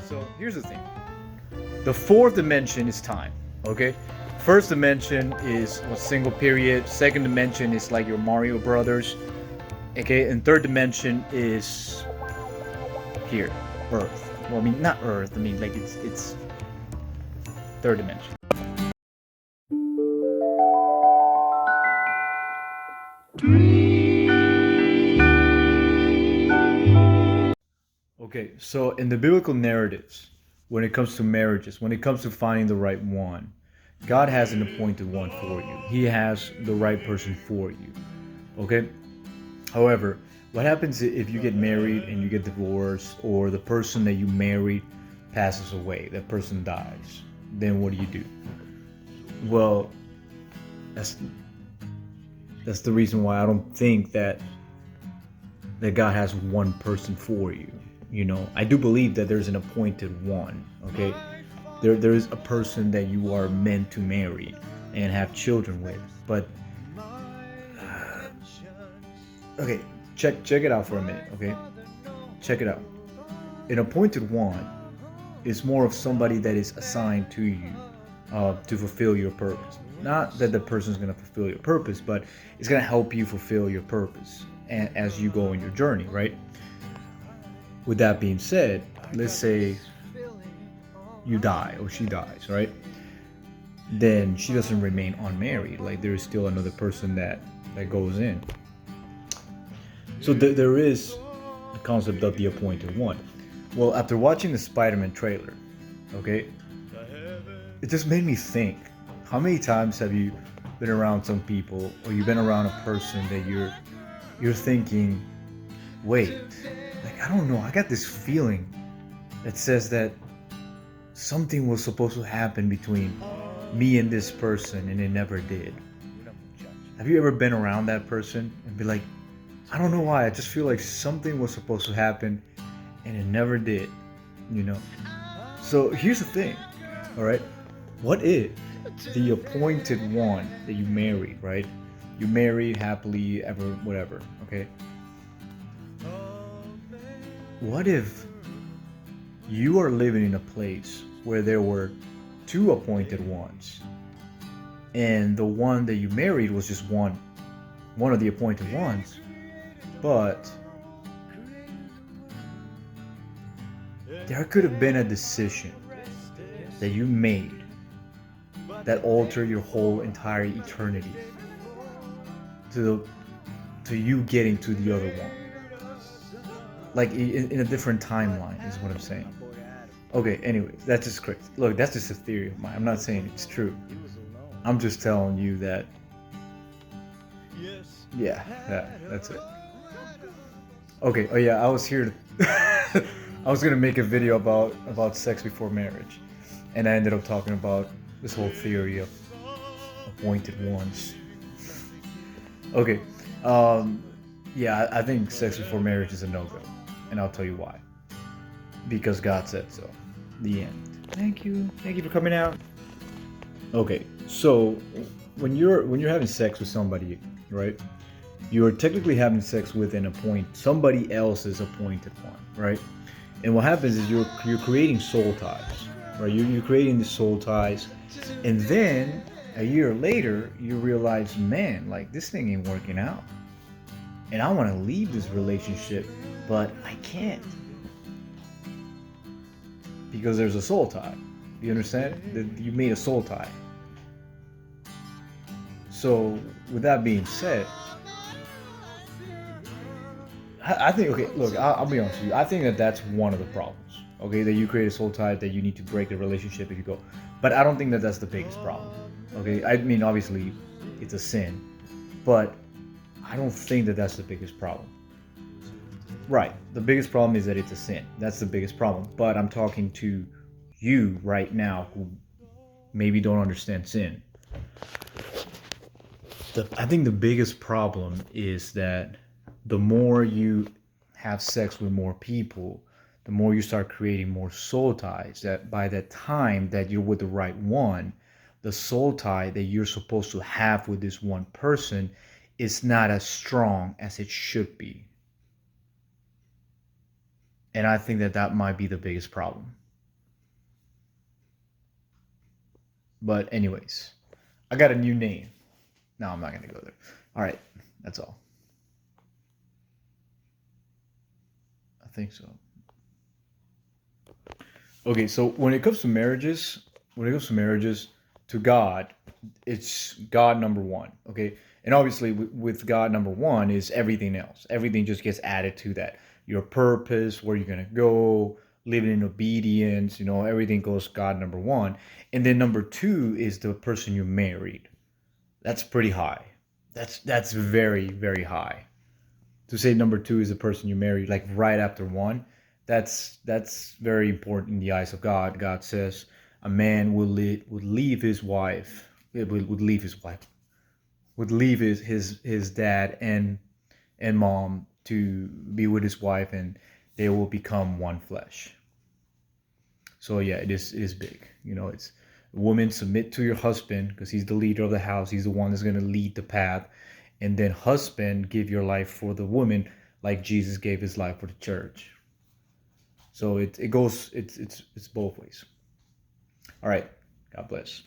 So here's the thing. The fourth dimension is time. Okay. First dimension is a single period. Second dimension is like your Mario Brothers. Okay. And third dimension is here, Earth. Well, I mean not Earth. I mean like it's third dimension. Okay, so in the biblical narratives, when it comes to marriages, when it comes to finding the right one, God has an appointed one for you. He has the right person for you. Okay? However, what happens if you get married and you get divorced, or the person that you married passes away, that person dies? Then what do? Well, that's that's the reason why I don't think that God has one person for you. You know, I do believe that there's an appointed one. Okay, there is a person that you are meant to marry and have children with. But okay, check it out for a minute. Okay, check it out. An appointed one is more of somebody that is assigned to you to fulfill your purpose. Not that the person is going to fulfill your purpose, but it's going to help you fulfill your purpose as you go on your journey, right? With that being said, let's say you die or she dies, right? Then she doesn't remain unmarried. Like there is still another person that goes in. So there is the concept of the appointed one. Well, after watching the Spider-Man trailer, okay, it just made me think. How many times have you been around some people, or you've been around a person that you're thinking, wait, like I don't know, I got this feeling that says that something was supposed to happen between me and this person and it never did. Have you ever been around that person and be like, I don't know why, I just feel like something was supposed to happen and it never did, you know? So here's the thing, all right? What if the appointed one that you married, right? You married happily ever, whatever, okay? What if you are living in a place where there were two appointed ones, and the one that you married was just one of the appointed ones, but there could have been a decision that you made that altered your whole entire eternity to you getting to the other one, like in a different timeline is what I'm saying. Okay, anyways, that's just crazy. Look, that's just a theory of mine. I'm not saying it's true. I'm just telling you that, yeah, that's it. Okay, oh yeah, I was here to I was gonna make a video about sex before marriage, and I ended up talking about this whole theory of appointed ones. Okay, yeah, I think sex before marriage is a no-go, and I'll tell you why. Because God said so. The end. Thank you for coming out. Okay, so when you're having sex with somebody, right? You're technically having sex with somebody else's appointed one, right? And what happens is you're creating soul ties, right? You're creating the soul ties, and then a year later you realize, man, like this thing ain't working out, and I want to leave this relationship, but I can't because there's a soul tie. You understand? That you made a soul tie. So with that being said, I think, okay, look, I'll be honest with you. I think that that's one of the problems, okay, that you create a soul tie, that you need to break the relationship if you go. But I don't think that that's the biggest problem, okay? I mean, obviously, it's a sin, but I don't think that that's the biggest problem. Right, the biggest problem is that it's a sin. That's the biggest problem. But I'm talking to you right now who maybe don't understand sin. I think the biggest problem is that the more you have sex with more people, the more you start creating more soul ties, that by the time that you're with the right one, the soul tie that you're supposed to have with this one person is not as strong as it should be. And I think that might be the biggest problem. But anyways, I got a new name. No, I'm not gonna go there. All right, that's all. I think so. Okay, so when it comes to marriages, to God, it's God number one. Okay, and obviously with God number one is everything else. Everything just gets added to that. Your purpose, where you're gonna go, living in obedience. Everything goes God number one, and then number two is the person you married. That's pretty high. That's very very high. To say number two is the person you married, like right after one, that's very important in the eyes of God. God says a man would leave his wife, would leave his wife, would leave his dad and mom to be with his wife, and they will become one flesh. So yeah, it is big. It's woman, submit to your husband because he's the leader of the house. He's the one that's gonna lead the path. And then husband, give your life for the woman like Jesus gave his life for the church. So it goes it's both ways. All right. God bless.